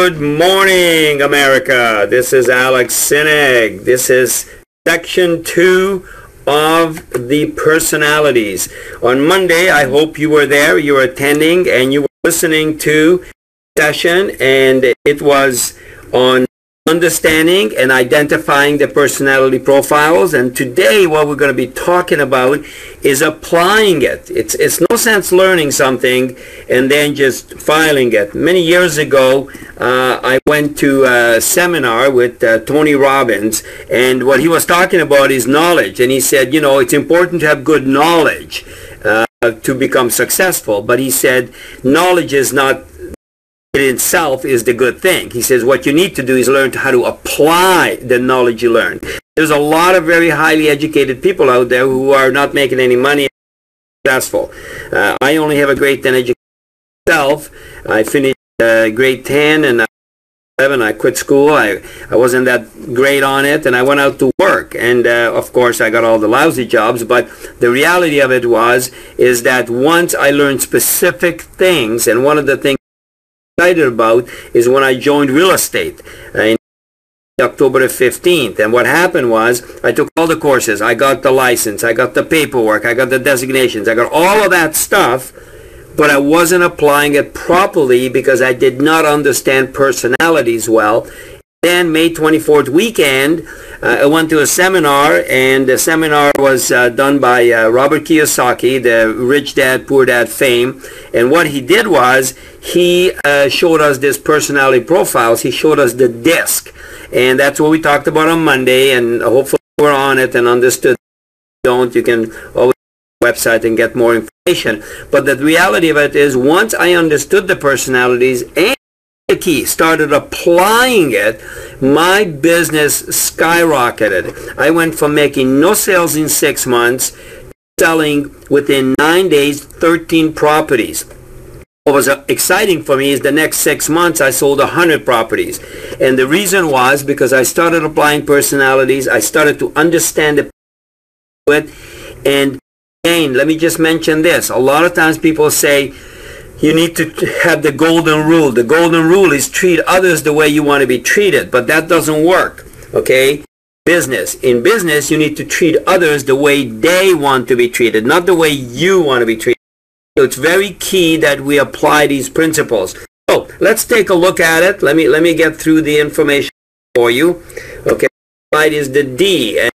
Good morning, America. This is Alex Sinek. This is section 2 of the personalities. On Monday, I hope you were there, you were attending, and you were listening to the session, and it was on understanding and identifying the personality profiles. And today what we're going to be talking about is applying it. It's no sense learning something and then just filing it. Many years ago I went to a seminar with Tony Robbins, and what he was talking about is knowledge, and he said, you know, it's important to have good knowledge to become successful, but he said knowledge is not in itself is the good thing. He says what you need to do is learn how to apply the knowledge you learn. There's a lot of very highly educated people out there who are not making any money and successful. I only have a grade 10 education myself. I finished grade 10 and 11. I quit school. I wasn't that great on it, and I went out to work, and of course I got all the lousy jobs. But the reality of it is that once I learned specific things, and one of the things excited about is when I joined real estate in October the 15th. And what happened was I took all the courses, I got the license, I got the paperwork, I got the designations, I got all of that stuff, but I wasn't applying it properly because I did not understand personalities well. Then May 24th weekend, I went to a seminar, and the seminar was done by Robert Kiyosaki, the Rich Dad, Poor Dad fame. And what he did was he showed us this personality profiles. He showed us the disc. And that's what we talked about on Monday, and hopefully we're on it and understood. If you don't, you can always go to the website and get more information. But the reality of it is once I understood the personalities and the key, started applying it, my business skyrocketed. I went from making no sales in 6 months, selling within 9 days 13 properties. What was exciting for me is the next 6 months I sold 100 properties. And the reason was because I started applying personalities, I started to understand it. And again, let me just mention this. A lot of times people say, you need to have the golden rule. The golden rule is treat others the way you want to be treated, but that doesn't work, okay? In business, you need to treat others the way they want to be treated, not the way you want to be treated. So it's very key that we apply these principles. So let's take a look at it. Let me get through the information for you. Okay, slide is the D, and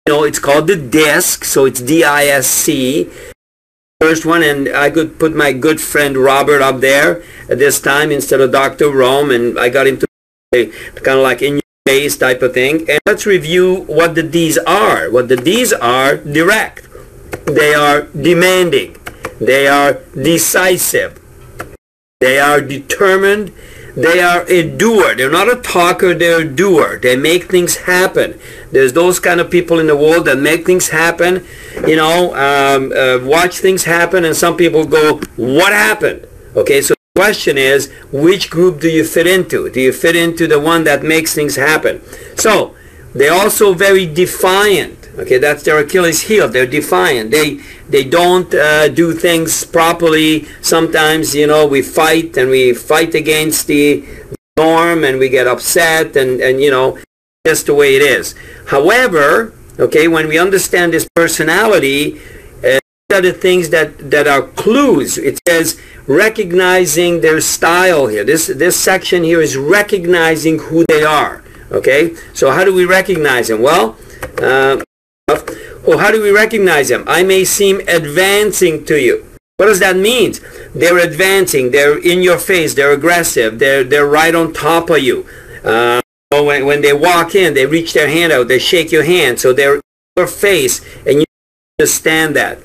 you know it's called the DISC, so it's D-I-S-C. First one, and I could put my good friend Robert up there at this time instead of Dr. Rome, and I got him to kind of like in your face type of thing. And let's review what the D's are. What the D's are: direct, they are demanding, they are decisive, they are determined, they are a doer. They're not a talker, they're a doer. They make things happen. There's those kind of people in the world that make things happen, you know, watch things happen, and some people go, what happened? Okay, so the question is, which group do you fit into? Do you fit into the one that makes things happen? So, they're also very defiant. Okay, that's their Achilles heel. They're defiant. They don't do things properly. Sometimes, you know, we fight against the norm, and we get upset, and you know, just the way it is. However, okay, when we understand this personality, these are the things that are clues. It says recognizing their style here. This section here is recognizing who they are. Okay, so how do we recognize them? Well, how do we recognize them? I may seem advancing to you. What does that mean? They're advancing. They're in your face. They're aggressive. They're right on top of you. When they walk in, they reach their hand out. They shake your hand. So they're in your face, and you understand that.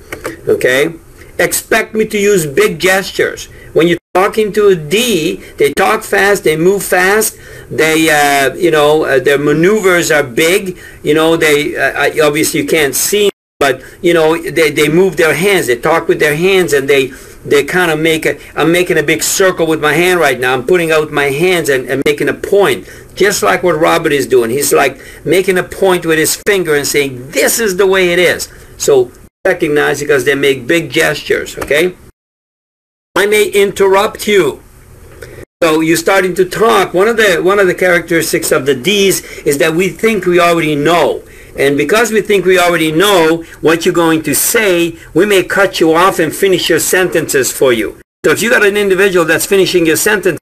Okay? Expect me to use big gestures. When you're talking to a D, they talk fast, they move fast, they, you know, their maneuvers are big. You know, they, obviously you can't see, but, you know, they move their hands, they talk with their hands, and they kind of make I'm making a big circle with my hand right now. I'm putting out my hands and making a point. Just like what Robert is doing. He's like making a point with his finger and saying, this is the way it is. So recognize because they make big gestures, okay? I may interrupt you. So you're starting to talk. One of the characteristics of the D's is that we think we already know. And because we think we already know what you're going to say, we may cut you off and finish your sentences for you. So if you got an individual that's finishing your sentence,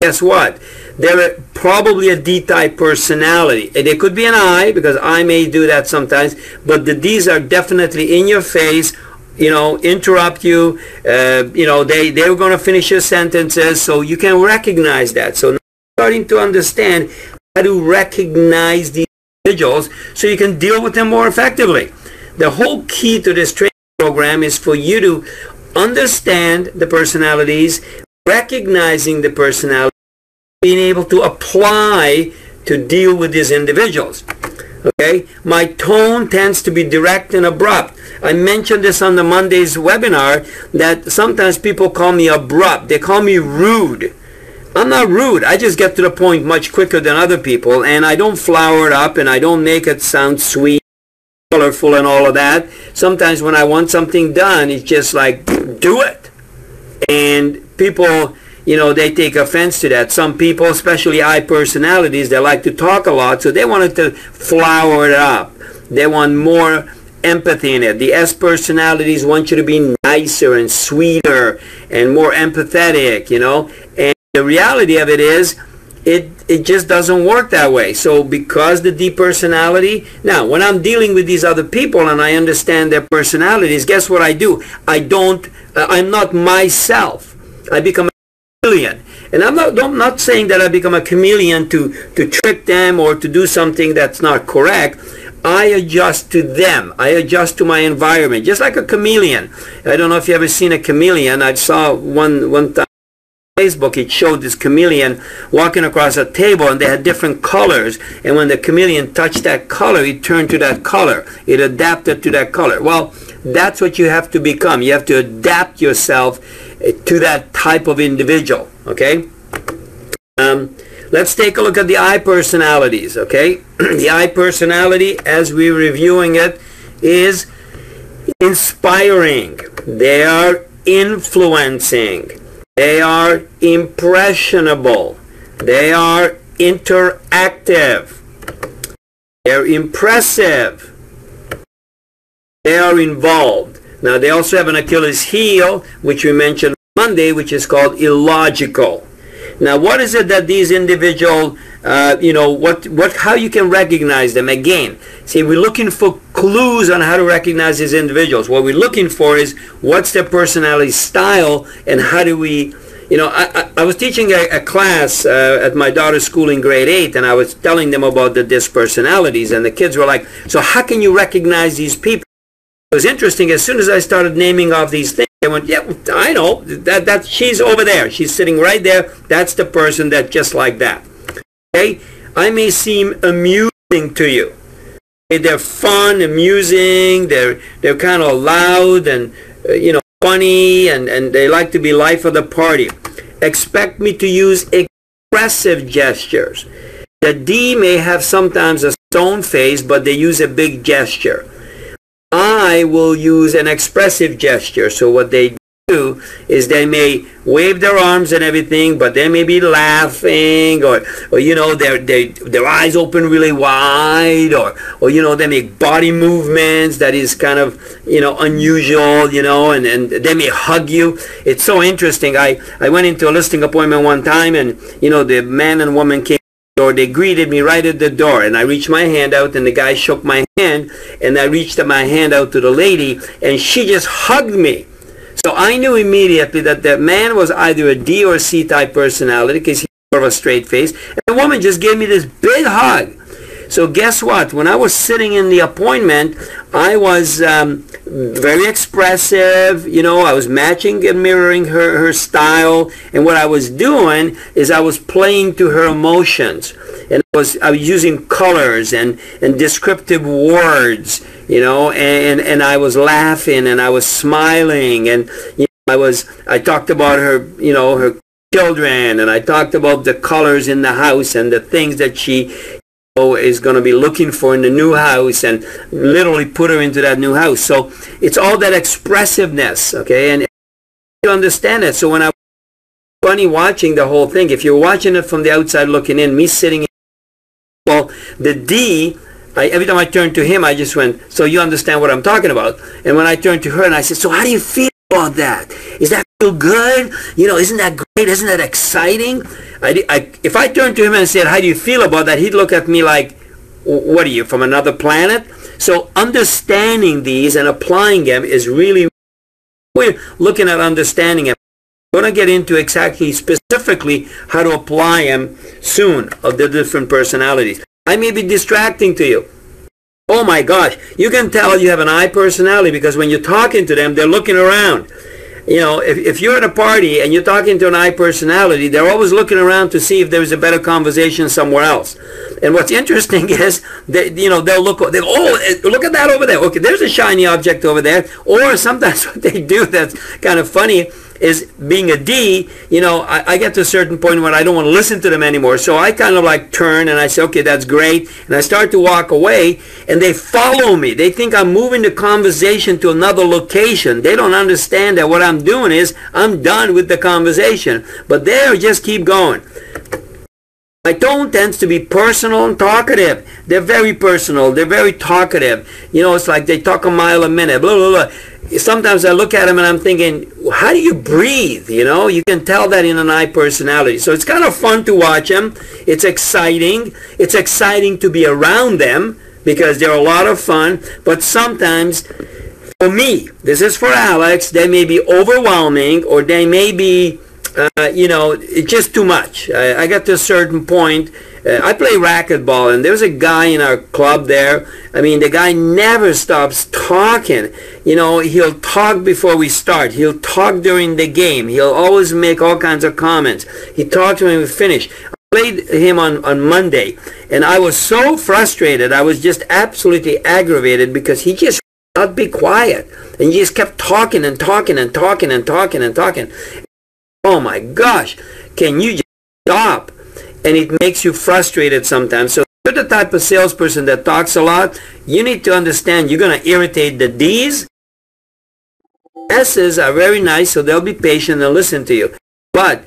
guess what? They're probably a D-type personality. And they could be an I, because I may do that sometimes, but the D's are definitely in your face, interrupt you. They're going to finish your sentences, so you can recognize that. So now you're starting to understand how to recognize these individuals so you can deal with them more effectively. The whole key to this training program is for you to understand the personalities, recognizing the personality, being able to apply to deal with these individuals. Okay, my tone tends to be direct and abrupt. I mentioned this on the Monday's webinar that sometimes people call me abrupt. They call me rude. I'm not rude. I just get to the point much quicker than other people, and I don't flower it up, and I don't make it sound sweet, colorful, and all of that. Sometimes when I want something done, it's just like, do it. And people, they take offense to that. Some people, especially I personalities, they like to talk a lot, so they want to flower it up. They want more empathy in it. The S personalities want you to be nicer and sweeter and more empathetic, And the reality of it is, it just doesn't work that way. So because the D personality, now when I'm dealing with these other people and I understand their personalities, guess what I do? I'm not myself. I become a chameleon. And I'm not saying that I become a chameleon to trick them or to do something that's not correct. I adjust to them. I adjust to my environment, just like a chameleon. I don't know if you ever seen a chameleon. I saw one time on Facebook. It showed this chameleon walking across a table, and they had different colors. And when the chameleon touched that color, it turned to that color. It adapted to that color. Well, that's what you have to become. You have to adapt yourself to that type of individual. Okay. Let's take a look at the I personalities, okay? The I personality, as we're reviewing it, is inspiring. They are influencing. They are impressionable. They are interactive. They're impressive. They are involved. Now, they also have an Achilles heel, which we mentioned Monday, which is called illogical. Now, what is it that these individuals, how you can recognize them? Again, see, we're looking for clues on how to recognize these individuals. What we're looking for is what's their personality style and how do we, I was teaching a class at my daughter's school in grade 8, and I was telling them about the dispersonalities, and the kids were like, so how can you recognize these people? It was interesting. As soon as I started naming off these things, I went, yeah, I know. That she's over there. She's sitting right there. That's the person that just like that. Okay? I may seem amusing to you. Okay? They're fun, amusing. They're kind of loud and, funny, and they like to be life of the party. Expect me to use expressive gestures. The D may have sometimes a stone face, but they use a big gesture. I will use an expressive gesture. So what they do is they may wave their arms and everything, but they may be laughing, or their eyes open really wide, or they make body movements that is kind of unusual, and they may hug you. It's so interesting. I went into a listing appointment one time, and the man and woman came. Or they greeted me right at the door, and I reached my hand out, and the guy shook my hand, and I reached my hand out to the lady, and she just hugged me. So I knew immediately that the man was either a D or a C type personality, because he had more of a straight face, and the woman just gave me this big hug. So guess what? When I was sitting in the appointment, I was very expressive. I was matching and mirroring her style. And what I was doing is I was playing to her emotions. And I was using colors and descriptive words, and I was laughing and I was smiling. And I talked about her, her children, and I talked about the colors in the house and the things that she is going to be looking for in the new house, and literally put her into that new house. So it's all that expressiveness, okay? And you understand it. So when I funny watching the whole thing. If you're watching it from the outside looking in, me sitting in, well, the D, every time I turned to him, I just went, so you understand what I'm talking about. And when I turned to her and I said, so how do you feel about that? Is that feel good? You know, isn't that great? Isn't that exciting? If I turned to him and said, how do you feel about that? He'd look at me like, what are you, from another planet? So understanding these and applying them is really, we're looking at understanding them. We're going to get into exactly, specifically, how to apply them soon of the different personalities. I may be distracting to you. Oh my gosh, you can tell you have an I personality because when you're talking to them, they're looking around. You know, if you're at a party and you're talking to an I personality, they're always looking around to see if there's a better conversation somewhere else. And what's interesting is that, you know, they'll look, oh, look at that over there. Okay, there's a shiny object over there. Or sometimes what they do that's kind of funny is, being a D, you know, I get to a certain point where I don't want to listen to them anymore. So I kind of like turn and I say, okay, that's great. And I start to walk away and they follow me. They think I'm moving the conversation to another location. They don't understand that what I'm doing is I'm done with the conversation. But they just keep going. My tone tends to be personal and talkative. They're very personal. They're very talkative. You know, it's like they talk a mile a minute, blah, blah, blah. Sometimes I look at them and I'm thinking, how do you breathe? You know, you can tell that in an I personality. So it's kind of fun to watch them. It's exciting. It's exciting to be around them because they're a lot of fun. But sometimes, for me, this is for Alex, they may be overwhelming or they may be, you know, it's just too much. I got to a certain point. I play racquetball, and there's a guy in our club there. I mean, the guy never stops talking. You know, he'll talk before we start. He'll talk during the game. He'll always make all kinds of comments. He talks when we finish. I played him on Monday, and I was so frustrated. I was just absolutely aggravated because he just would not be quiet. And he just kept talking and talking and talking and talking and talking. Oh my gosh, can you just stop? And it makes you frustrated sometimes. So if you're the type of salesperson that talks a lot, you need to understand you're going to irritate the D's. S's are very nice, so they'll be patient and listen to you. But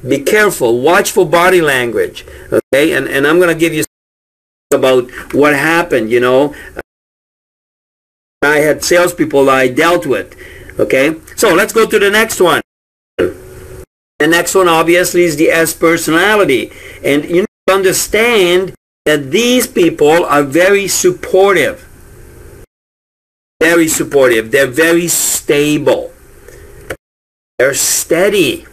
be careful. Watch for body language. Okay? And I'm going to give you about what happened, you know. I had salespeople I dealt with. Okay? So let's go to the next one. The next one obviously is the S personality. And you need to understand that these people are very supportive. Very supportive. They're very stable. They're steady.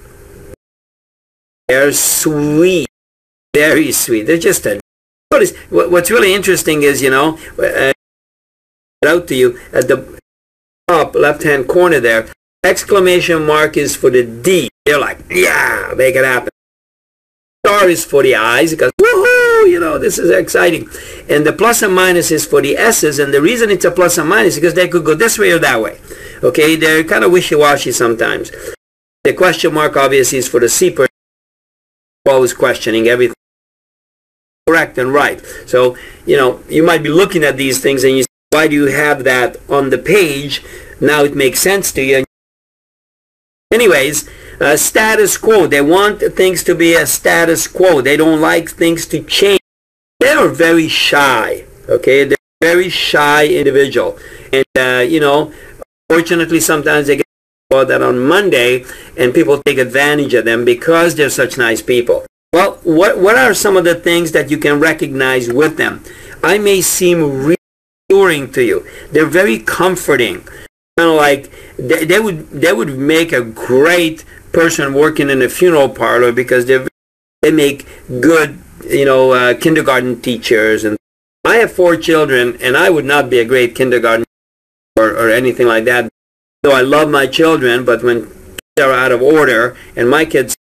They're sweet. Very sweet. They're just a... What's really interesting is, you know, out to you at the top left-hand corner there, exclamation mark is for the D. They're like, yeah, make it happen. Star is for the I's because, woohoo, you know, this is exciting. And the plus and minus is for the S's. And the reason it's a plus and minus is because they could go this way or that way. Okay, they're kind of wishy-washy sometimes. The question mark obviously is for the C person. Always questioning everything. Correct and right. So, you know, you might be looking at these things and you say, why do you have that on the page? Now it makes sense to you. Anyways, status quo. They want things to be a status quo. They don't like things to change. They are very shy. Okay, they're a very shy individual. And, you know, fortunately sometimes they get that on Monday and people take advantage of them because they're such nice people. Well, what are some of the things that you can recognize with them? I may seem reassuring to you. They're very comforting. Kind of like they would make a great person working in a funeral parlor because they make good, you know, kindergarten teachers. And I have 4 children, and I would not be a great kindergarten or anything like that. So I love my children, but when kids are out of order, and my kids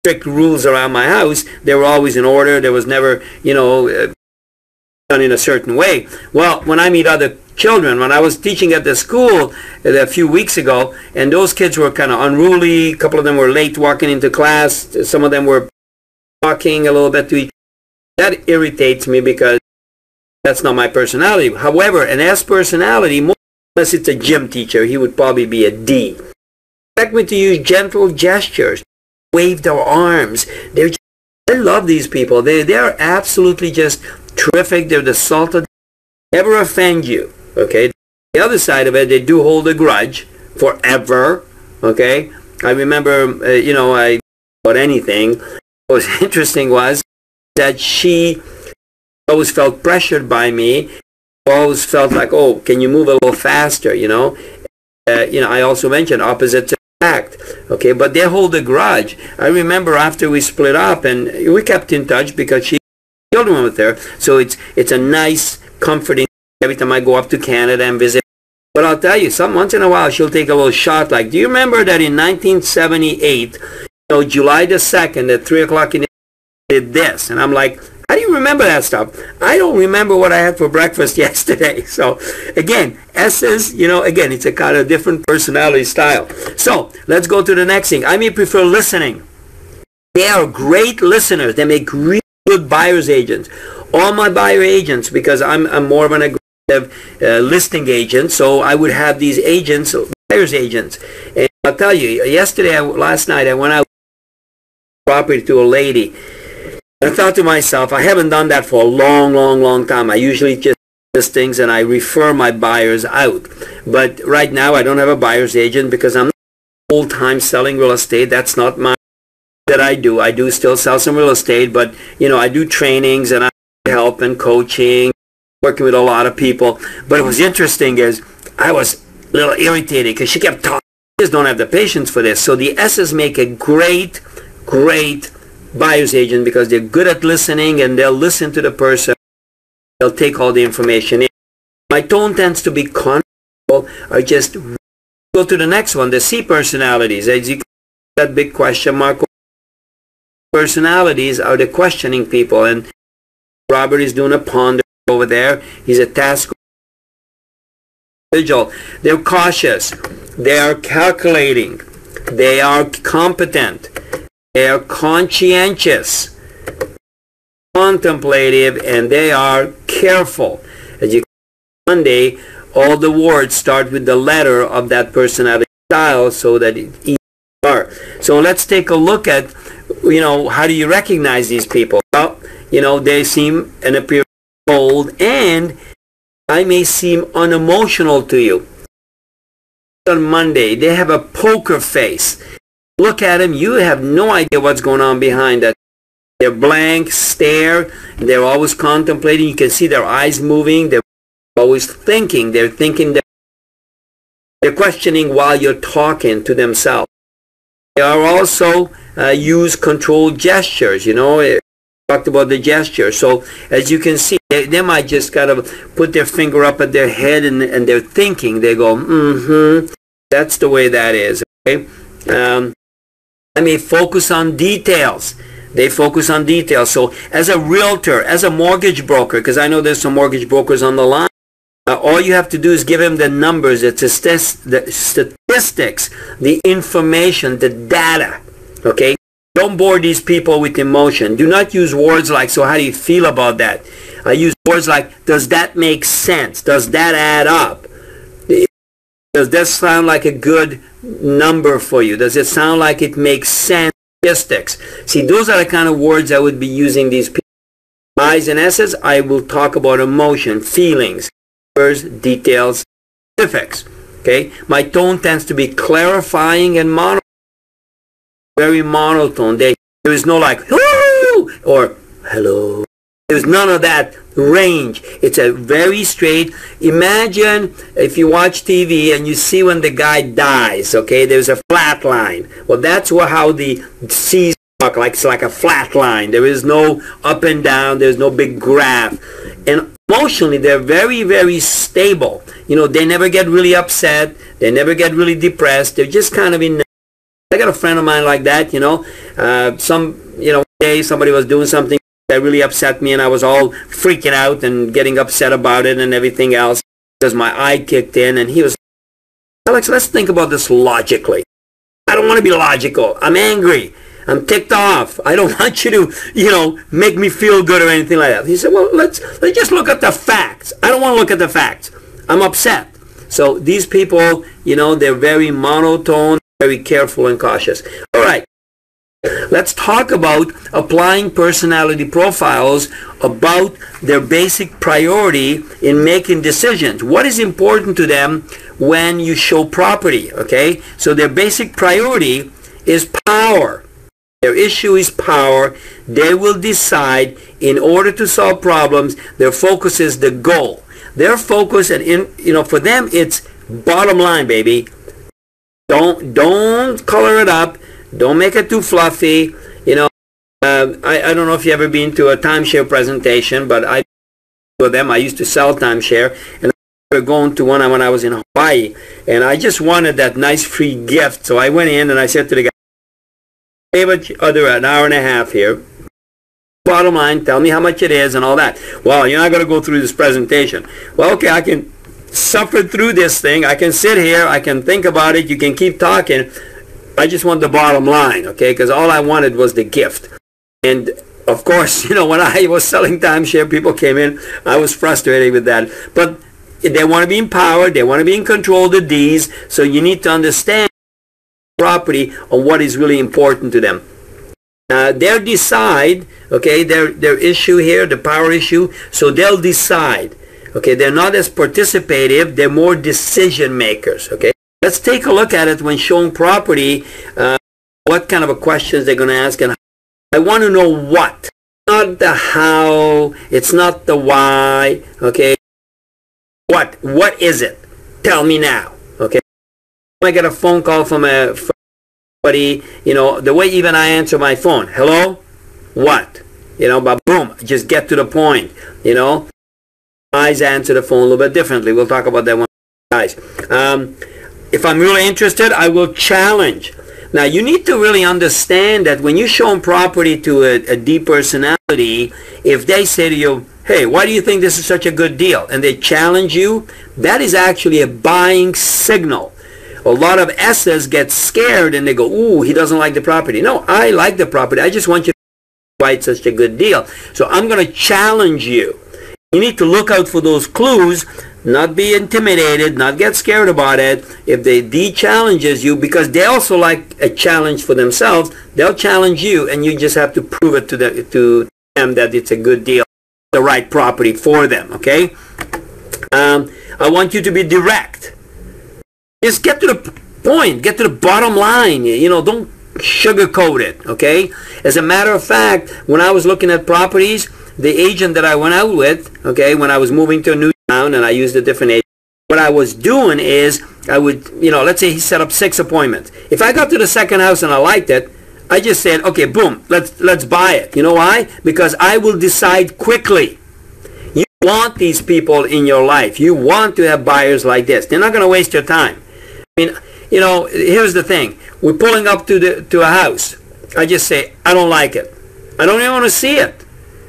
strict rules around my house, they were always in order. There was never, you know, done in a certain way. Well, when I meet other children, when I was teaching at the school a few weeks ago, and those kids were kind of unruly, a couple of them were late walking into class, some of them were talking a little bit to each other. That irritates me because that's not my personality. However, an S personality, unless it's a gym teacher, he would probably be a D. Expect me to use gentle gestures. wave their arms. I love these people. They're absolutely just terrific. They're the salt of never offend you. Okay. The other side of it, they do hold a grudge forever. Okay. I remember, I about anything. What was interesting was that she always felt pressured by me. Always felt like, oh, can you move a little faster? I also mentioned opposites attract. Okay, but they hold a grudge. I remember after we split up, and we kept in touch because she had children with her. So it's a nice, comforting. Every time I go up to Canada and visit. But I'll tell you, once in a while she'll take a little shot. Like, do you remember that in 1978, July the 2nd at 3 o'clock in the did this? And I'm like, how do you remember that stuff? I don't remember what I had for breakfast yesterday. So again, S's, again, it's a kind of different personality style. So let's go to the next thing. I may prefer listening. They are great listeners. They make really good buyer's agents. All my buyer agents, because I'm more of an aggressive listing agent, so I would have these agents, buyer's agents. And I'll tell you, last night, I went out property to a lady. I thought to myself, I haven't done that for a long time. I usually just listings and I refer my buyers out. But right now I don't have a buyer's agent because I'm not full-time selling real estate. That's not my that I do. I do still sell some real estate, but I do trainings and I help and coaching, working with a lot of people. But it was interesting is I was a little irritated because she kept talking. I just don't have the patience for this. So the S's make a great buyer's agent because they're good at listening and they'll listen to the person. They'll take all the information in. My tone tends to be confident or just go to the next one, the C personalities. As you can see that big question mark. Personalities are the questioning people, and Robert is doing a ponder over there. He's a task individual. They're cautious. They are calculating. They are competent. They are conscientious, contemplative, and they are careful. As you can see Monday, all the words start with the letter of that personality style so that it's easier. So let's take a look at, how do you recognize these people? Well, they seem and appear cold, and I may seem unemotional to you. On Monday, they have a poker face. Look at them, you have no idea what's going on behind that. They're blank, stare, they're always contemplating. You can see their eyes moving. They're always thinking. They're questioning while you're talking to themselves. They are also use controlled gestures. I talked about the gesture. So as you can see, they might just kind of put their finger up at their head and they're thinking. They go, that's the way that is. Okay. I may focus on details. They focus on details. So as a realtor, as a mortgage broker, because I know there's some mortgage brokers on the line, all you have to do is give them the numbers, the statistics, the information, the data. Okay? Don't bore these people with emotion. Do not use words like, so how do you feel about that? I use words like, does that make sense? Does that add up? Does that sound like a good number for you? Does it sound like it makes sense? Statistics. See, those are the kind of words I would be using these people. I's and S's, I will talk about emotion, feelings, numbers, details, specifics. Okay? My tone tends to be clarifying and monotone. Very monotone. There is no like, hello, or hello. There's none of that range. It's a very straight. Imagine if you watch TV and you see when the guy dies, okay, there's a flat line. Well, that's how the C's talk, like it's like a flat line. There is no up and down. There's no big graph. And emotionally, they're very stable. They never get really upset. They never get really depressed. They're just kind of in. I got a friend of mine like that, one day somebody was doing something that really upset me and I was all freaking out and getting upset about it and everything else because my eye kicked in, and he was, Alex, let's think about this logically. I don't want to be logical. I'm angry. I'm ticked off. I don't want you to, make me feel good or anything like that. He said, well, let's just look at the facts. I don't want to look at the facts. I'm upset. So these people, they're very monotone, very careful and cautious. All right. Let's talk about applying personality profiles about their basic priority in making decisions. What is important to them when you show property, okay? So their basic priority is power. Their issue is power. They will decide in order to solve problems. Their focus is the goal. Their focus, and for them, it's bottom line, baby. Don't color it up. Don't make it too fluffy. I don't know if you've ever been to a timeshare presentation, but I used to sell timeshare, and I remember going to one when I was in Hawaii, and I just wanted that nice free gift. So I went in and I said to the guy, an hour and a half here. Bottom line, tell me how much it is and all that. Well, you're not going to go through this presentation. Well, okay, I can suffer through this thing. I can sit here. I can think about it. You can keep talking. I just want the bottom line, okay? Because all I wanted was the gift. And, of course, when I was selling timeshare, people came in. I was frustrated with that. But they want to be empowered. They want to be in control of the D's. So you need to understand property on what is really important to them. They'll decide, okay, their issue here, the power issue, so they'll decide. Okay, they're not as participative, they're more decision makers, okay? Let's take a look at it when showing property, what kind of a questions they're going to ask, and I want to know what. Not the how, it's not the why, okay? What is it? Tell me now, okay? I get a phone call from somebody, the way even I answer my phone. Hello? What? But boom, just get to the point, Guys answer the phone a little bit differently. We'll talk about that one, guys. If I'm really interested, I will challenge. Now, you need to really understand that when you show them property to a D personality, if they say to you, hey, why do you think this is such a good deal? And they challenge you, that is actually a buying signal. A lot of S's get scared and they go, ooh, he doesn't like the property. No, I like the property. I just want you to know why it's such a good deal. So I'm going to challenge you. You need to look out for those clues, not be intimidated, not get scared about it. If they de-challenges you, because they also like a challenge for themselves, they'll challenge you and you just have to prove it to them that it's a good deal, the right property for them, okay? I want you to be direct. Just get to the point, get to the bottom line, don't sugarcoat it, okay? As a matter of fact, when I was looking at properties, the agent that I went out with, okay, when I was moving to a new town and I used a different agent, what I was doing is I would, let's say he set up 6 appointments. If I got to the second house and I liked it, I just said, okay, boom, let's buy it. You know why? Because I will decide quickly. You want these people in your life. You want to have buyers like this. They're not going to waste your time. I mean, here's the thing. We're pulling up to a house. I just say, I don't like it. I don't even want to see it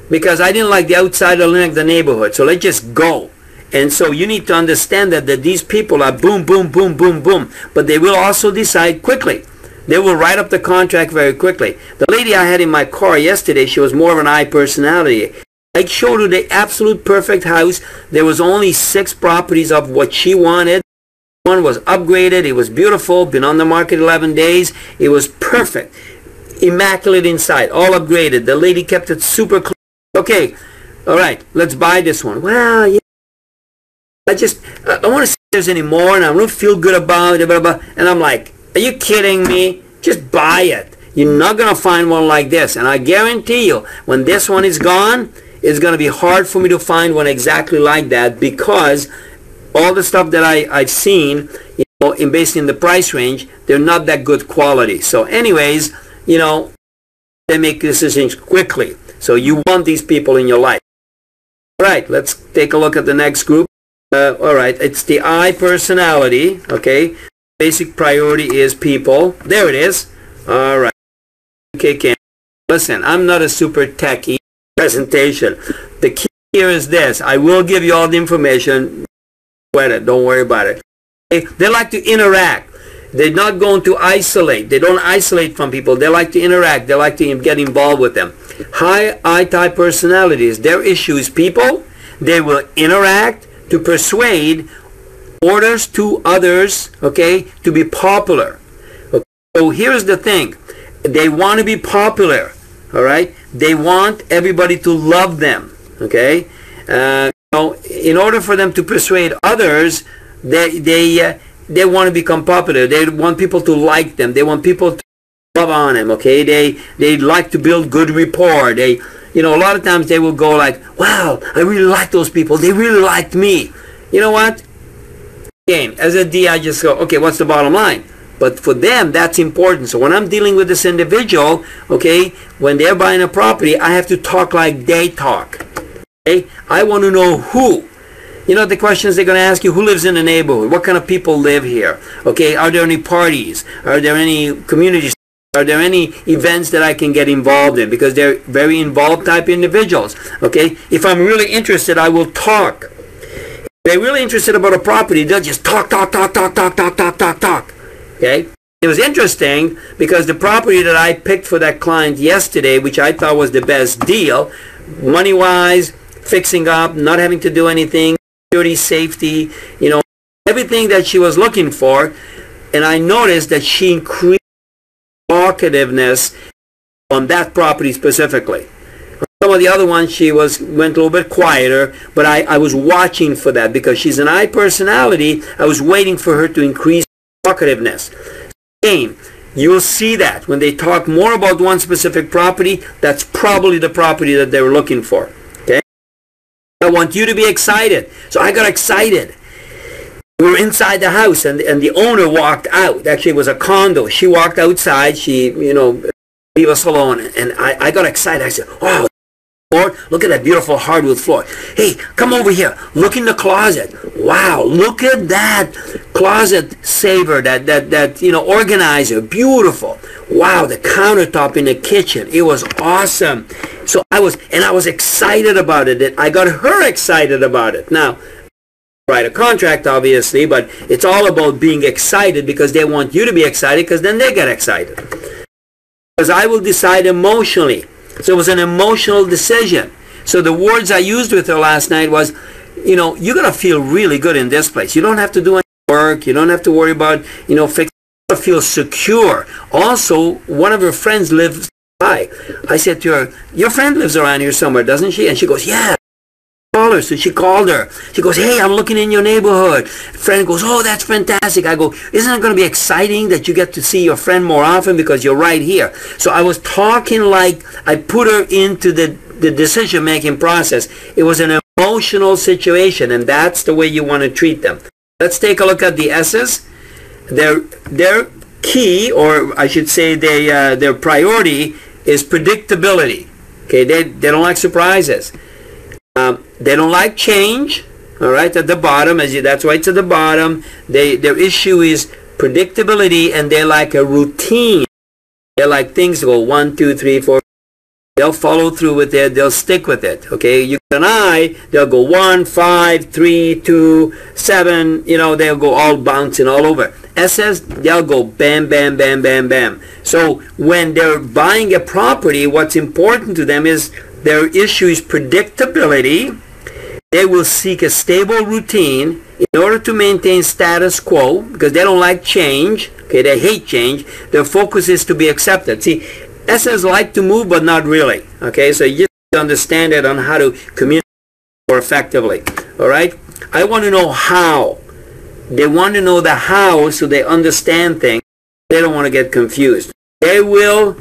because I didn't like the outside of the neighborhood. So let's just go. And so you need to understand that these people are boom, boom, boom, boom, boom. But they will also decide quickly. They will write up the contract very quickly. The lady I had in my car yesterday, she was more of an I personality. I showed her the absolute perfect house. There was only 6 properties of what she wanted. One was upgraded. It was beautiful. Been on the market 11 days. It was perfect. Immaculate inside. All upgraded. The lady kept it super clean. Okay. All right. Let's buy this one. Well, yeah. I want to see if there's any more, and I don't feel good about it. Blah, blah, blah. And I'm like, are you kidding me? Just buy it. You're not going to find one like this. And I guarantee you, when this one is gone, it's going to be hard for me to find one exactly like that because all the stuff that I've seen, based in the price range, they're not that good quality. So anyways, they make decisions quickly. So you want these people in your life. All right, let's take a look at the next group. All right, it's the I personality, okay? Basic priority is people. There it is. All right. Okay, Ken. Listen, I'm not a super techie presentation. The key here is this. I will give you all the information. Don't worry about it. They like to interact. They're not going to isolate. They don't isolate from people. They like to interact. They like to get involved with them. High I-type personalities. Their issue is people. They will interact to persuade orders to others, okay, to be popular. Okay. So here's the thing. They want to be popular, all right? They want everybody to love them, okay? In order for them to persuade others, they want to become popular. They want people to like them. They want people to love on them, okay? They like to build good rapport. A lot of times they will go like, wow, I really like those people. They really liked me. You know what? Again, as a D, I just go, okay, what's the bottom line? But for them, that's important. So when I'm dealing with this individual, okay, when they're buying a property, I have to talk like they talk. Okay? I want to know who. The questions they're going to ask you: who lives in the neighborhood? What kind of people live here? Okay, are there any parties? Are there any communities? Are there any events that I can get involved in? Because they're very involved type individuals. Okay, if I'm really interested, I will talk. If they're really interested about a property, they'll just talk. Okay, it was interesting because the property that I picked for that client yesterday, which I thought was the best deal, money-wise, fixing up, not having to do anything, security, safety, everything that she was looking for, and I noticed that she increased talkativeness on that property specifically. Some of the other ones she went a little bit quieter, but I was watching for that because she's an I personality. I was waiting for her to increase talkativeness. Again, you'll see that when they talk more about one specific property, that's probably the property that they were looking for. Okay? I want you to be excited. So I got excited. We were inside the house, and the owner walked out. Actually, it was a condo. She walked outside. She, leave us alone. And I got excited. I said, oh, Lord, look at that beautiful hardwood floor. Hey, come over here. Look in the closet. Wow, look at that closet saver, that organizer. Beautiful. Wow, the countertop in the kitchen. It was awesome. So I was excited about it. I got her excited about it. Now, write a contract, obviously, but it's all about being excited because they want you to be excited because then they get excited. Because I will decide emotionally. So it was an emotional decision. So the words I used with her last night was, you're going to feel really good in this place. You don't have to do any work. You don't have to worry about, fixing. You're going to feel secure. Also, one of her friends lives by. I said to her, your friend lives around here somewhere, doesn't she? And she goes, yeah. Call her. So she called her. She goes, hey, I'm looking in your neighborhood. Friend goes, oh, that's fantastic. I go, isn't it going to be exciting that you get to see your friend more often because you're right here? So I was talking like I put her into the decision-making process. It was an emotional situation, and that's the way you want to treat them. Let's take a look at the S's. Their key, or I should say their priority, is predictability. Okay, they don't like surprises. They don't like change. All right, at the bottom, that's why it's at the bottom. Their issue is predictability, and they like a routine. They like things to go 1, 2, 3, 4. They'll follow through with it. They'll stick with it. Okay, you and I, they'll go 1, 5, 3, 2, 7. They'll go all bouncing all over. S's, they'll go bam, bam, bam, bam, bam. So when they're buying a property, what's important to them is their issue is predictability. They will seek a stable routine in order to maintain status quo because they don't like change. Okay, they hate change. Their focus is to be accepted. See, S's like to move, but not really. Okay, so you just understand it on how to communicate more effectively. All right, I want to know how. They want to know the how so they understand things. They don't want to get confused. They will.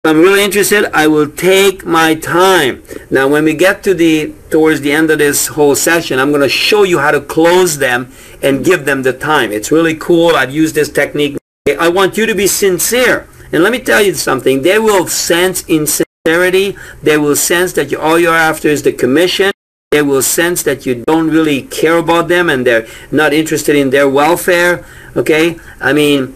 If I'm really interested, I will take my time. Now, when we get towards the end of this whole session, I'm going to show you how to close them and give them the time. It's really cool. I've used this technique. I want you to be sincere. And let me tell you something. They will sense insincerity. They will sense that all you're after is the commission. They will sense that you don't really care about them and they're not interested in their welfare. Okay? I mean,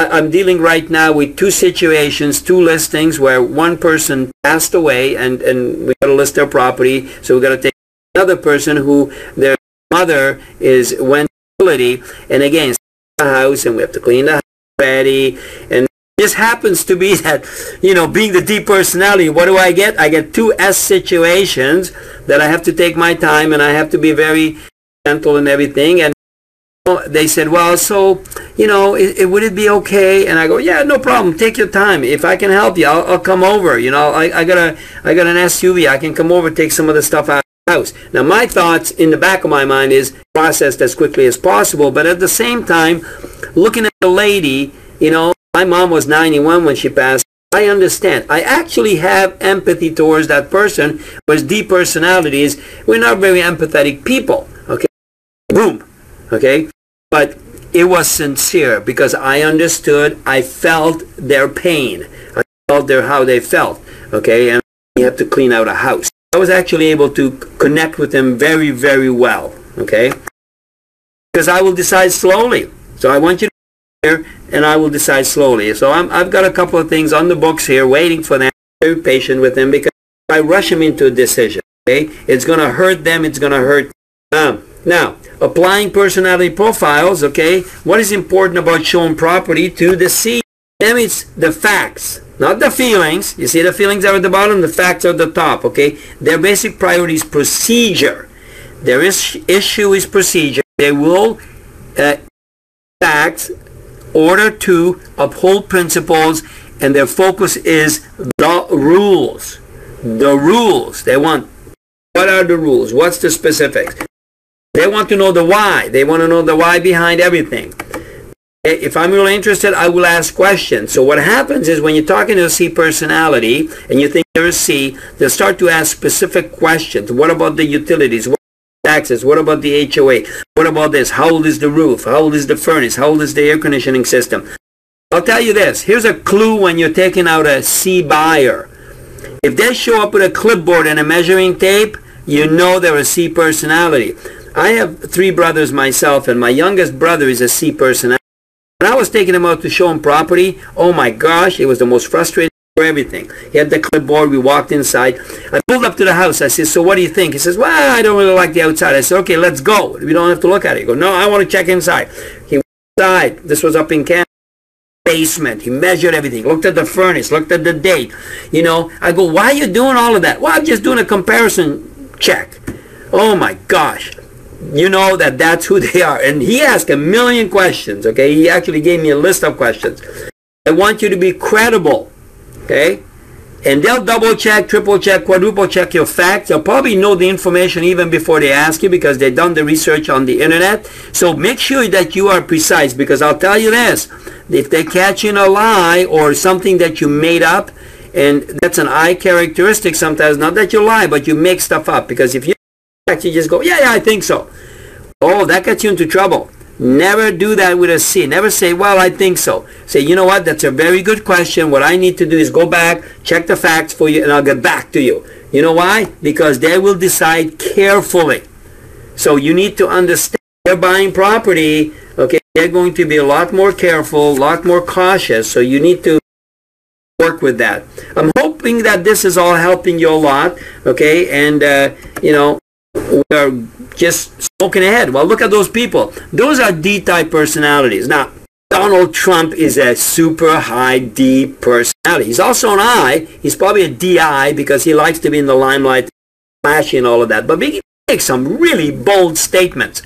I'm dealing right now with two situations, two listings where one person passed away and we got to list their property. So we got to take another person who their mother went to disability, and again, the house, and we have to clean the house ready. And this happens to be that, being the D personality, what do I get? I get two S situations that I have to take my time and I have to be very gentle and everything. And they said, well, so, would it be okay? And I go, yeah, no problem. Take your time. If I can help you, I'll come over. I got an SUV. I can come over, take some of the stuff out of the house. Now, my thoughts in the back of my mind is processed as quickly as possible. But at the same time, looking at the lady, my mom was 91 when she passed. I understand. I actually have empathy towards that person. Whereas deep personalities, we're not very empathetic people. Okay? Boom. Okay? But it was sincere because I understood. I felt their pain. I felt how they felt. Okay? And you have to clean out a house. I was actually able to connect with them very, very well. Okay? Because I will decide slowly. So I want you to be here, and I will decide slowly. So I've got a couple of things on the books here waiting for them. I'm very patient with them because if I rush them into a decision, okay, it's going to hurt them. It's going to hurt them. Now, applying personality profiles, okay, what is important about showing property to the seed? That means the facts, not the feelings. You see the feelings are at the bottom, the facts are at the top, okay? Their basic priority is procedure. Their issue is procedure. They will act order to uphold principles, and their focus is the rules. The rules. They want, what are the rules? What's the specifics? They want to know the why. They want to know the why behind everything. If I'm really interested, I will ask questions. So what happens is when you're talking to a C personality and you think they're a C, they'll start to ask specific questions. What about the utilities? What about taxes? What about the HOA? What about this? How old is the roof? How old is the furnace? How old is the air conditioning system? I'll tell you this. Here's a clue when you're taking out a C buyer. If they show up with a clipboard and a measuring tape, you know they're a C personality. I have 3 brothers myself, and my youngest brother is a C personality. When I was taking him out to show him property, oh my gosh, it was the most frustrating for everything. He had the clipboard, we walked inside. I pulled up to the house, I said, so what do you think? He says, well, I don't really like the outside. I said, okay, let's go. We don't have to look at it. He goes, no, I want to check inside. He went inside. This was up in Canada. Basement. He measured everything, looked at the furnace, looked at the date. I go, why are you doing all of that? Well, I'm just doing a comparison check. Oh my gosh. You know that's who they are. And he asked a million questions, okay? He actually gave me a list of questions. I want you to be credible, okay? And they'll double check, triple check, quadruple check your facts. They'll probably know the information even before they ask you because they've done the research on the internet. So make sure that you are precise, because I'll tell you this, if they catch you in a lie or something that you made up, and that's an I characteristic sometimes, not that you lie, but you make stuff up. Because if you just go, yeah, I think so. Oh, that gets you into trouble. Never do that with a C. Never say, well, I think so. Say, you know what, that's a very good question. What I need to do is go back, check the facts for you, and I'll get back to you. You know why? Because they will decide carefully. So you need to understand they're buying property, okay? They're going to be a lot more careful, a lot more cautious. So you need to work with that. I'm hoping that this is all helping you a lot, okay? And, we're just smoking ahead. Well, look at those people. Those are D-type personalities. Now, Donald Trump is a super high D personality. He's also an I. He's probably a DI because he likes to be in the limelight, flashy and all of that. But he makes some really bold statements.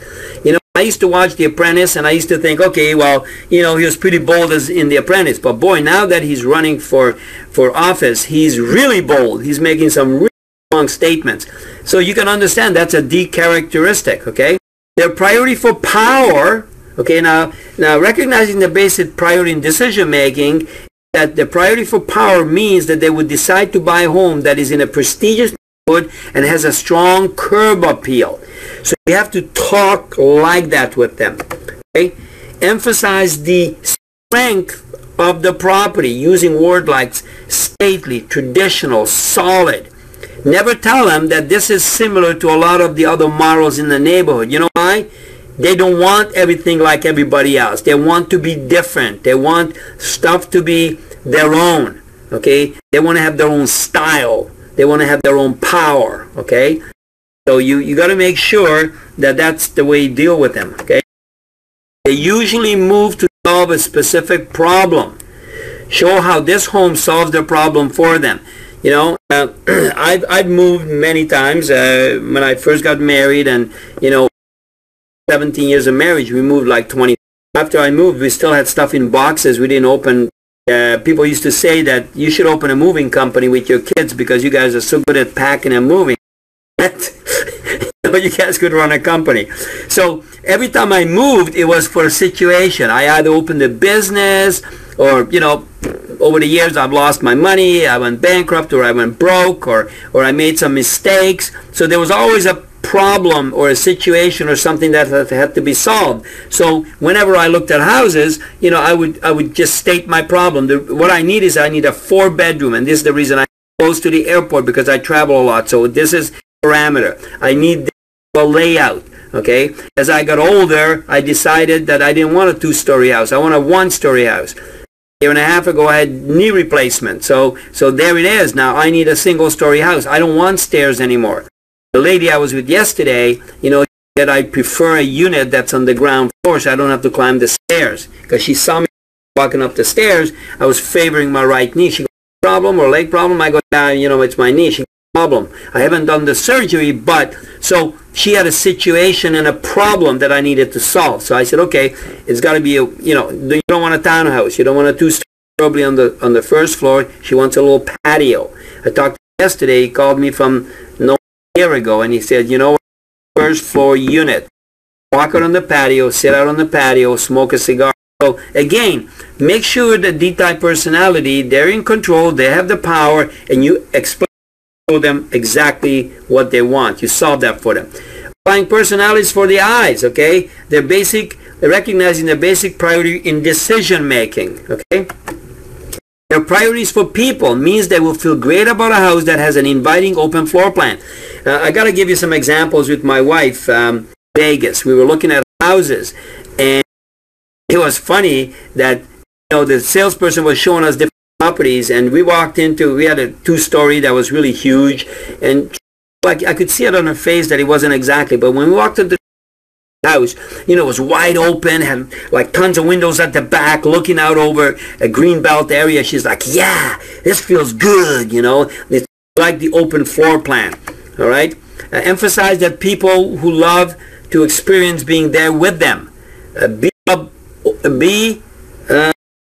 I used to watch The Apprentice, and I used to think, okay, well, he was pretty bold as in The Apprentice. But boy, now that he's running for office, he's really bold. He's making some really strong statements. So you can understand that's a D characteristic, okay? Their priority for power, okay, now recognizing the basic priority in decision making, that the priority for power means that they would decide to buy a home that is in a prestigious neighborhood and has a strong curb appeal. So you have to talk like that with them, okay? Emphasize the strength of the property using words like stately, traditional, solid. Never tell them that this is similar to a lot of the other models in the neighborhood. You know why? They don't want everything like everybody else. They want to be different. They want stuff to be their own, okay? They want to have their own style. They want to have their own power, okay? So you got to make sure that that's the way you deal with them, okay? They usually move to solve a specific problem. Show how this home solves the problem for them. I've moved many times when I first got married, and 17 years of marriage, we moved like 20. After I moved, we still had stuff in boxes. We didn't open. People used to say that you should open a moving company with your kids because you guys are so good at packing and moving. You guys could run a company. So every time I moved, it was for a situation. I either opened a business or, you know, over the years I've lost my money, I went bankrupt, or I went broke, or I made some mistakes. So there was always a problem or a situation or something that had to be solved. So whenever I looked at houses, you know, I would just state my problem. What I need is I need a 4-bedroom, and this is the reason I'm close to the airport, because I travel a lot. So this is parameter. I need a layout. Okay, as I got older, I decided that I didn't want a 2-story house. I want a 1-story house. A year and a half ago, I had knee replacement. So there it is. Now I need a single-story house. I don't want stairs anymore. The lady I was with yesterday, you know, said I prefer a unit that's on the ground floor so I don't have to climb the stairs. Because she saw me walking up the stairs, I was favoring my right knee. She goes, problem or leg problem? I go, you know, it's my knee. She goes, problem. I haven't done the surgery, but so she had a situation and a problem that I needed to solve. So I said, okay, it's got to be a, you know, you don't want a townhouse. You don't want a 2-story, probably on the first floor. She wants a little patio. I talked to him yesterday. He called me from a year ago, and he said, you know, first floor unit. Walk out on the patio, sit out on the patio, smoke a cigar. So again, make sure that D-type personality, they're in control, they have the power, and you explain them exactly what they want. You solve that for them. Applying personalities for the eyes, okay? They're recognizing the basic priority in decision making, okay? Their priorities for people means they will feel great about a house that has an inviting open floor plan. I got to give you some examples with my wife. Vegas. We were looking at houses, and it was funny that, you know, the salesperson was showing us different properties, and we had a 2-story that was really huge, and like I could see it on her face that it wasn't exactly, but when we walked into the house, you know, it was wide open, had like tons of windows at the back looking out over a greenbelt area. She's like, yeah, this feels good, you know, it's like the open floor plan. All right, emphasize that people who love to experience being there with them.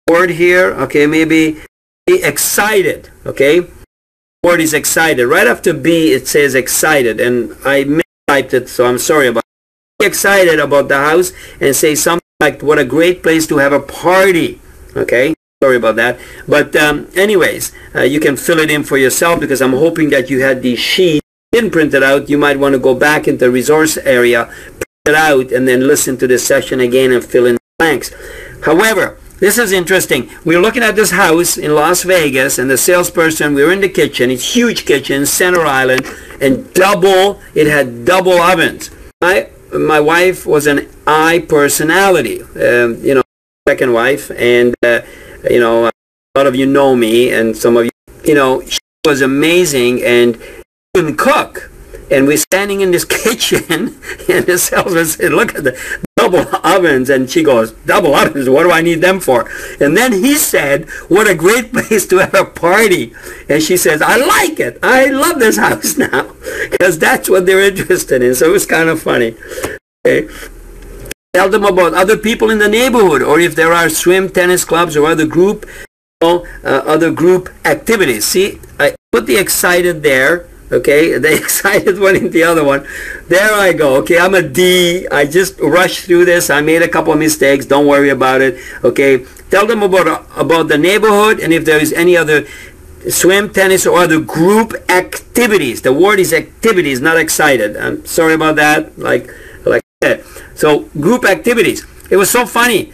Word here, okay, maybe be excited, okay? Word is excited. Right after B, it says excited, and I mistyped it, so I'm sorry about it. Be excited about the house and say something like, what a great place to have a party, okay? Sorry about that. But anyways, you can fill it in for yourself, because I'm hoping that you had these sheets. Didn't print it out. You might want to go back into the resource area, print it out, and then listen to this session again and fill in the blanks. However, this is interesting. We were looking at this house in Las Vegas, and the salesperson, we were in the kitchen. It's a huge kitchen, Center Island, and it had double ovens. My wife was an I personality, you know, second wife, and, you know, a lot of you know me, and some of you, you know, she was amazing, and couldn't cook. And we're standing in this kitchen, and the salesman said, look at the double ovens. And she goes, double ovens? What do I need them for? And then he said, what a great place to have a party. And she says, I like it. I love this house now. Because that's what they're interested in. So it was kind of funny. Okay. Tell them about other people in the neighborhood, or if there are swim, tennis clubs, or other group activities. See, I put the excited there. Okay, the excited one in the other one. There I go. Okay, I'm a D. I just rushed through this. I made a couple of mistakes. Don't worry about it. Okay, tell them about the neighborhood, and if there is any other swim, tennis, or other group activities. The word is activities, not excited. I'm sorry about that. Like I said. So group activities. It was so funny.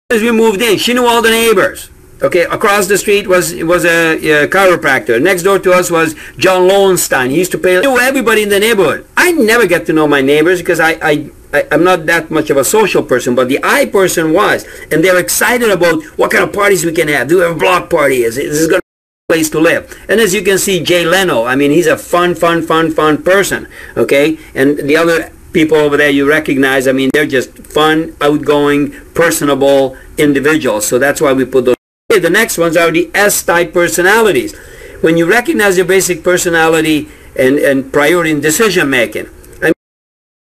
As we moved in, she knew all the neighbors. Okay, across the street was a chiropractor. Next door to us was John Lowenstein. He used to pay. I knew everybody in the neighborhood. I never get to know my neighbors because I'm not that much of a social person, but the I person was. And they're excited about what kind of parties we can have. Do we have a block party? This is going to be a place to live. And as you can see, Jay Leno, I mean, he's a fun person. Okay, and the other people over there you recognize, I mean, they're just fun, outgoing, personable individuals. So that's why we put those. Okay, the next ones are the S-type personalities. When you recognize your basic personality and priority in decision making, I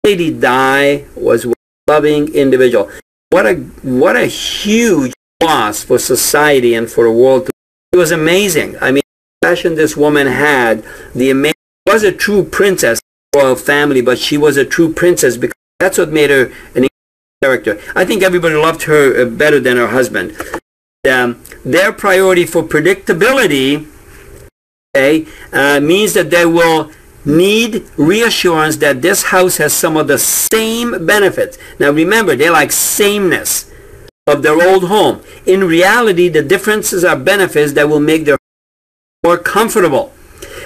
mean, lady die was a loving individual. What a huge loss for society and for the world. It was amazing. I mean, the passion this woman had, she was a true princess, royal family, but she was a true princess because that's what made her an character. I think everybody loved her better than her husband. Their priority for predictability, okay, means that they will need reassurance that this house has some of the same benefits. Now remember, they like sameness of their old home. In reality, the differences are benefits that will make their home more comfortable.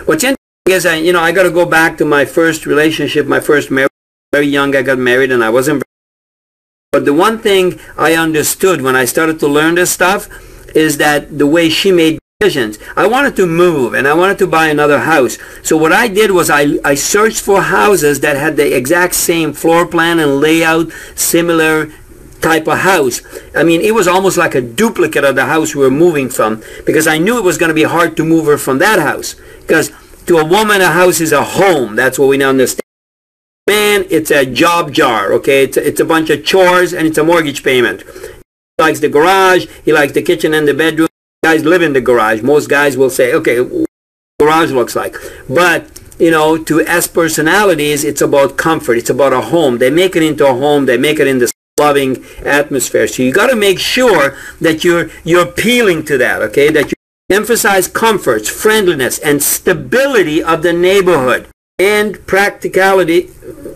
What's interesting is, I got to go back to my first relationship, my first marriage. Very young, I got married, and I wasn't very. But the one thing I understood when I started to learn this stuff is that the way she made decisions. I wanted to move and I wanted to buy another house. So what I did was I searched for houses that had the exact same floor plan and layout, similar type of house. I mean, it was almost like a duplicate of the house we were moving from, because I knew it was going to be hard to move her from that house. Because to a woman, a house is a home. That's what we now understand. Man, it's a job jar, okay? It's a bunch of chores and it's a mortgage payment. He likes the garage, he likes the kitchen and the bedroom. Guys live in the garage. Most guys will say, okay, what the garage looks like. But, to S personalities, it's about comfort. It's about a home. They make it into a home. They make it in this loving atmosphere. So you got to make sure that you're appealing to that, okay? That you emphasize comforts, friendliness, and stability of the neighborhood. And practicality,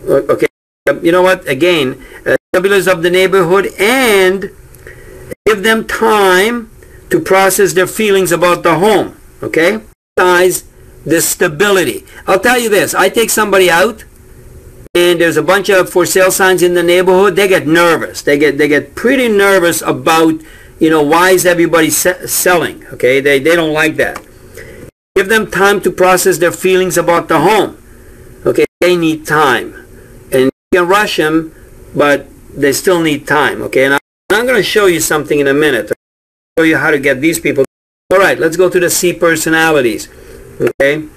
okay, you know what, again, stability of the neighborhood, and give them time to process their feelings about the home, okay? Emphasize the stability. I'll tell you this, I take somebody out, and there's a bunch of for sale signs in the neighborhood, they get nervous. They get pretty nervous about, why is everybody selling, okay? They don't like that. Give them time to process their feelings about the home. Okay, they need time, and you can rush them, but they still need time. Okay, and I'm going to show you something in a minute. I'll show you how to get these people. All right, let's go to the C personalities. Okay,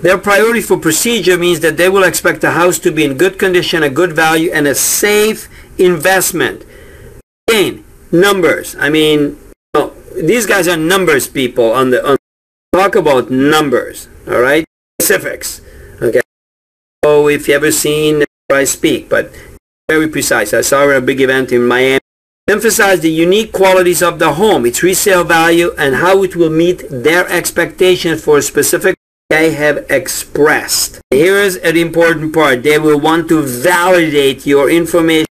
their priority for procedure means that they will expect the house to be in good condition, a good value, and a safe investment. Again, numbers. I mean, these guys are numbers people. Talk about numbers. All right, specifics. Okay. So if you ever seen where I speak, but very precise. I saw her at a big event in Miami. Emphasize the unique qualities of the home, its resale value, and how it will meet their expectations for a specific they have expressed. Here is an important part. They will want to validate your information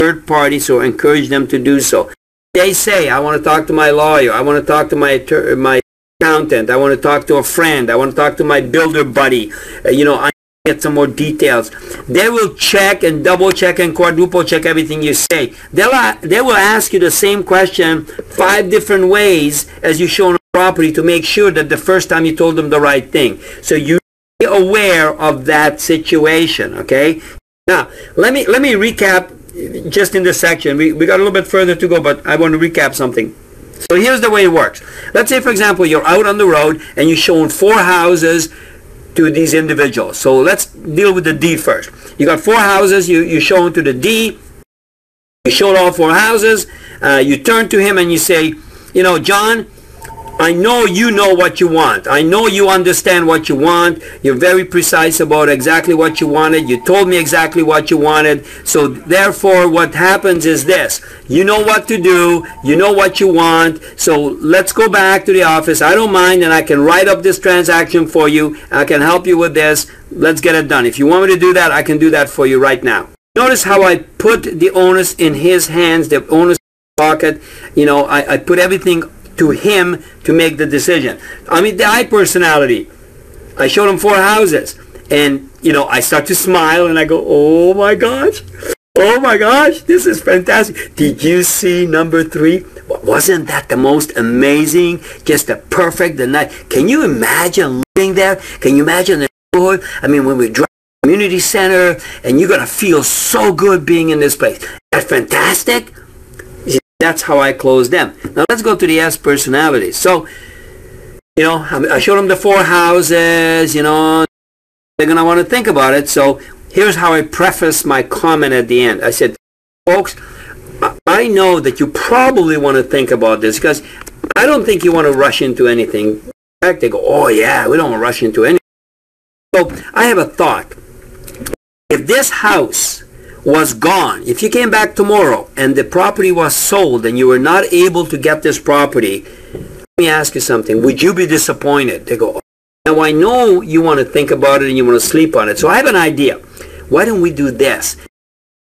to third parties, so encourage them to do so. They say, I want to talk to my lawyer, I want to talk to my accountant, I want to talk to a friend, I want to talk to my builder buddy, I get some more details. They will check and double check and quadruple check everything you say. They will ask you the same question 5 different ways as you show on the property to make sure that the first time you told them the right thing. So you be aware of that situation, okay? Now, let me recap just in this section. We got a little bit further to go, but I want to recap something. So here's the way it works. Let's say, for example, you're out on the road and you're showing 4 houses to these individuals. So let's deal with the D first. You got 4 houses, you show them to the D, you showed all 4 houses, you turn to him and you say, John, I know you know what you want. I know you understand what you want. You're very precise about exactly what you wanted. You told me exactly what you wanted. So therefore, what happens is this. You know what to do. You know what you want. So let's go back to the office. I don't mind, and I can write up this transaction for you. I can help you with this. Let's get it done. If you want me to do that, I can do that for you right now. Notice how I put the onus in his hands, the onus in his pocket. I put everything to him to make the decision. I mean, the I personality. I showed him 4 houses, and I start to smile and I go, oh my gosh, this is fantastic. Did you see number 3? Wasn't that the most amazing, just the perfect, the night? Can you imagine living there? Can you imagine the neighborhood? I mean, when we drive to the community center, and you're gonna feel so good being in this place. That's fantastic. That's how I close them. Now let's go to the S personalities. So, I showed them the 4 houses, they're going to want to think about it. So here's how I preface my comment at the end. I said, folks, I know that you probably want to think about this because I don't think you want to rush into anything. In fact, they go, oh yeah, we don't want to rush into anything. So I have a thought. If this house was gone, if you came back tomorrow and the property was sold and you were not able to get this property, let me ask you something. Would you be disappointed? They go, oh. Now I know you want to think about it and you want to sleep on it. So I have an idea. Why don't we do this?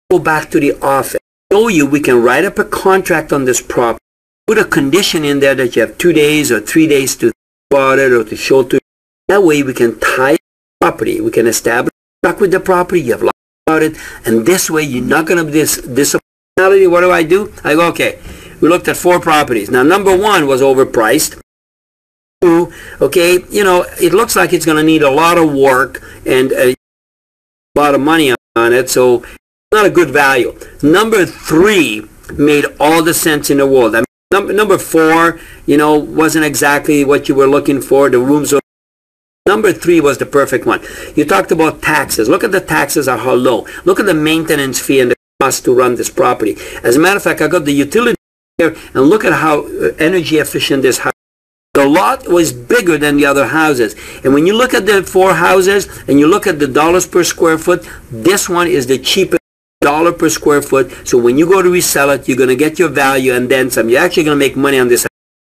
Go back to the office. Show you we can write up a contract on this property. Put a condition in there that you have 2 days or 3 days to think about it or to show to you. That way we can tie the property. We can establish stuck with the property. You have lied about it. And this way you're not going to be disappointed. What do? I go, okay, we looked at 4 properties. Now number 1 was overpriced. 2, okay, you know, it looks like it's going to need a lot of work and a lot of money on it. So not a good value. Number 3 made all the sense in the world. I mean, number 4, you know, wasn't exactly what you were looking for. The rooms were. Number 3 was the perfect one. You talked about taxes. Look at the taxes are how low. Look at the maintenance fee and the cost to run this property. As a matter of fact, I got the utility here and look at how energy efficient this house. The lot was bigger than the other houses. And when you look at the 4 houses and you look at the dollars per square foot, this one is the cheapest. $1 per square foot. So when you go to resell it, you're going to get your value and then some. You're actually going to make money on this.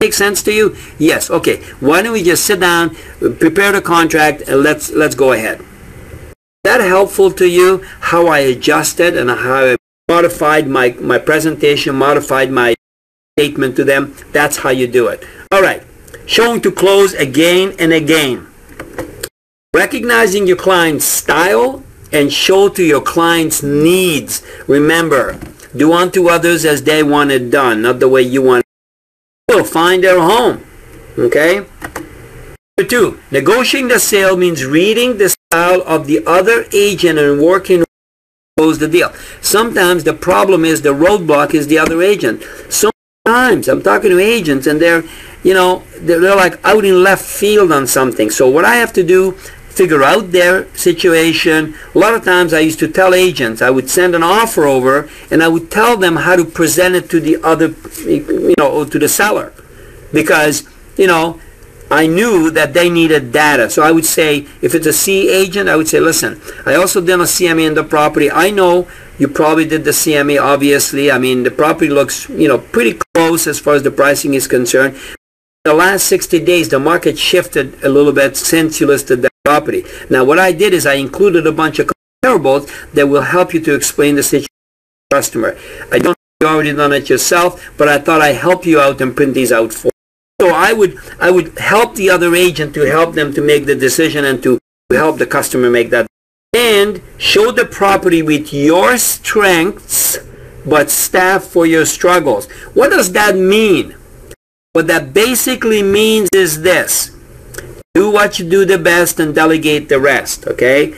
Make sense to you? Yes. Okay. Why don't we just sit down, prepare the contract, and let's go ahead. Is that helpful to you? How I adjusted and how I modified my presentation, modified my statement to them. That's how you do it. All right. Showing to close again and again. Recognizing your client's style and show to your client's needs. Remember, do unto others as they want it done, not the way you want it. Will find their home. Okay? Number 2, negotiating the sale means reading the style of the other agent and working to close the deal. Sometimes the problem is the roadblock is the other agent. So many times I'm talking to agents and they're, you know, they're like out in left field on something. So what I have to do, figure out their situation. A lot of times I used to tell agents, I would send an offer over and I would tell them how to present it to the other, you know, to the seller. Because, you know, I knew that they needed data. So I would say, if it's a C agent, I would say, listen, I also did a CMA in the property. I know you probably did the CMA, obviously. I mean, the property looks, you know, pretty close as far as the pricing is concerned. The last 60 days, the market shifted a little bit since you listed that property. Now, what I did is I included a bunch of comparables that will help you to explain the situation to the customer. I don't know if you've already done it yourself, but I thought I'd help you out and print these out for you. So I would help the other agent to help them to make the decision and to help the customer make that. And show the property with your strengths, but staff for your struggles. What does that mean? What that basically means is this. Do what you do the best and delegate the rest, okay?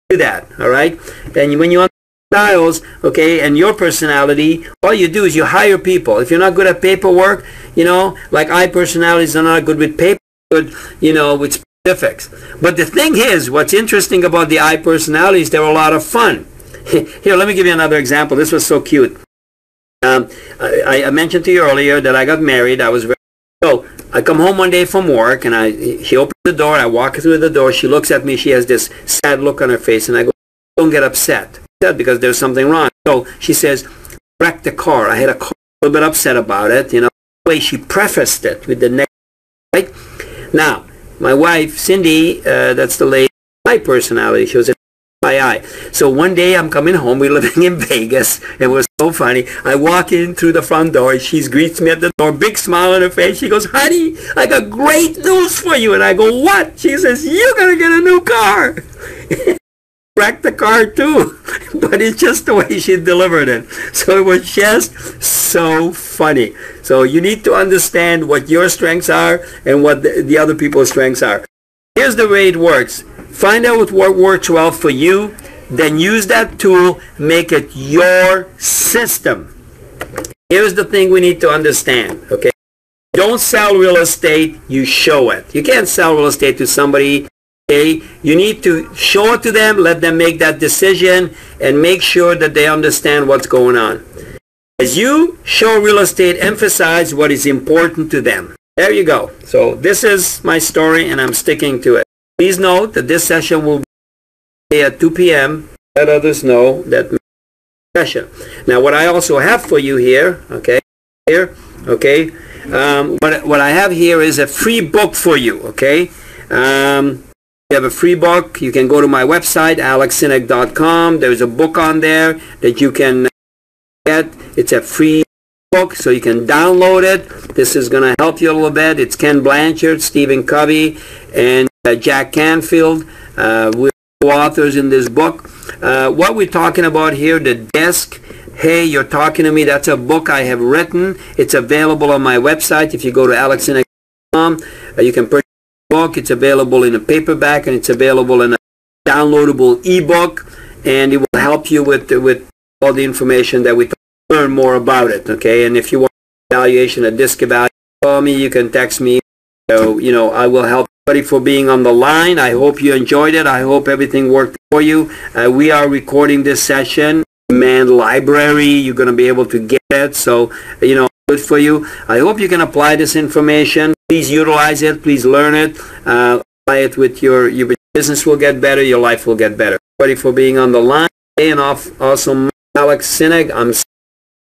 Do that, all right? And when you styles, okay, and your personality, all you do is you hire people. If you're not good at paperwork, you know, like I personalities are not good with paper, good, you know, with specifics. But the thing is, what's interesting about the I personalities, they're a lot of fun. Here, let me give you another example. This was so cute. I mentioned to you earlier that I got married. I was very, so I come home one day from work and she opens the door. I walk through the door. She looks at me. She has this sad look on her face, and I go, "Don't get upset, because there's something wrong." So she says, "Wrecked the car." I had a little bit upset about it. You know, the way she prefaced it with the next. Right now, my wife Cindy, that's the lady. My personality. She was a eye. So one day I'm coming home. We're living in Vegas. It was so funny. I walk in through the front door. She greets me at the door. Big smile on her face. She goes, "Honey, I got great news for you." And I go, "What?" She says, "You're going to get a new car." Wrecked the car too. But it's just the way she delivered it. So it was just so funny. So you need to understand what your strengths are and what the other people's strengths are. Here's the way it works. Find out what works well for you, then use that tool, make it your system. Here's the thing we need to understand, okay? Don't sell real estate, you show it. You can't sell real estate to somebody Okay? You need to show it to them, let them make that decision, and make sure that they understand what's going on. As you show real estate, emphasize what is important to them. There you go. So this is my story, and I'm sticking to it. Please note that this session will be at 2 p.m. Let others know that session. Now, what I also have for you here, okay, what I have here is a free book for you, okay? You have a free book. You can go to my website, alexsinec.com. There's a book on there that you can get. It's a free book, so you can download it. This is going to help you a little bit. It's Ken Blanchard, Stephen Covey, and Jack Canfield. We're authors in this book. What we're talking about here, the desk. Hey, you're talking to me. That's a book I have written. It's available on my website. If you go to alexsinec.com, you can purchase the book. It's available in a paperback, and it's available in a downloadable ebook, and it will help you with all the information that we learn more about it. Okay, and if you want evaluation, a disc evaluation, call me. You can text me. So, I will help everybody for being on the line. I hope you enjoyed it. I hope everything worked for you. We are recording this session. Man library, you're going to be able to get it. So, good for you. I hope you can apply this information. Please utilize it. Please learn it. Apply it with your business will get better. Your life will get better. Everybody for being on the line. And awesome Alex Sinec. I'm